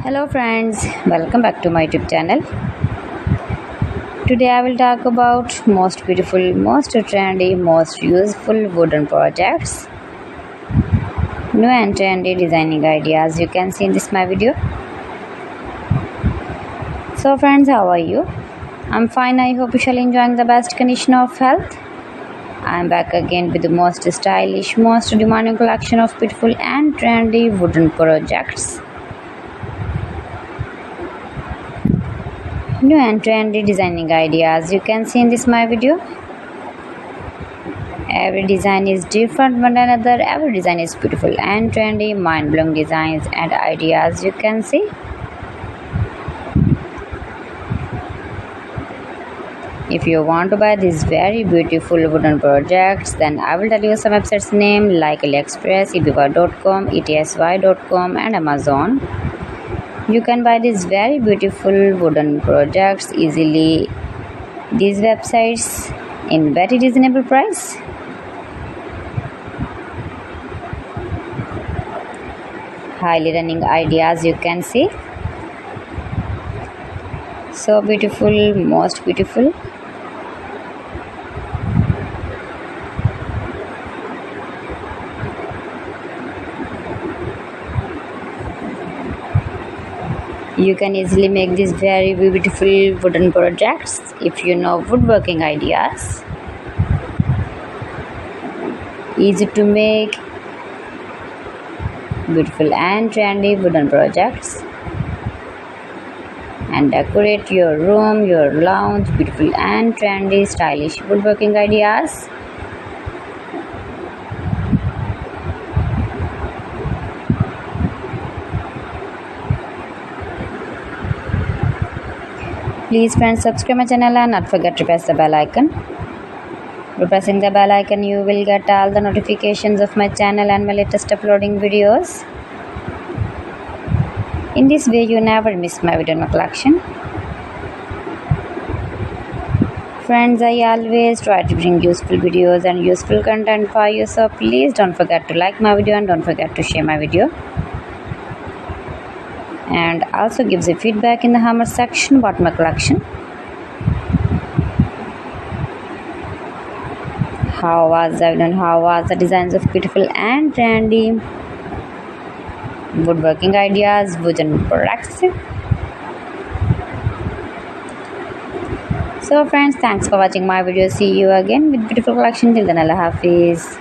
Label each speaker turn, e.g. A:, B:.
A: Hello friends, welcome back to my YouTube channel. Today I will talk about most beautiful, most trendy, most useful wooden projects. New and trendy designing ideas you can see in this my video. So friends, how are you? I'm fine. I hope you shall enjoying the best condition of health. I'm back again with the most stylish, most demanding collection of beautiful and trendy wooden projects. New and trendy designing ideas you can see in this my video. Every design is different one another. Every design is beautiful and trendy, mind-blowing designs and ideas you can see. If you want to buy these very beautiful wooden projects, then I will tell you some websites name like AliExpress, eBay.com, etsy.com and Amazon. You can buy these very beautiful wooden projects easily. These websites in very reasonable price. Highly running ideas you can see. So beautiful, most beautiful. You can easily make these very beautiful wooden projects if you know woodworking ideas. Easy to make beautiful and trendy wooden projects and decorate your room, your lounge, beautiful and trendy stylish woodworking ideas. Please friends, subscribe my channel and not forget to press the bell icon. By pressing the bell icon, you will get all the notifications of my channel and my latest uploading videos. In this way, you never miss my video in my collection. Friends, I always try to bring useful videos and useful content for you, so please don't forget to like my video and don't forget to share my video. And also gives a feedback in the comment section about my collection. How was I done? How was the designs of beautiful and trendy woodworking ideas, wooden products? So friends, thanks for watching my video. See you again with beautiful collection. Till then, Allah Hafiz.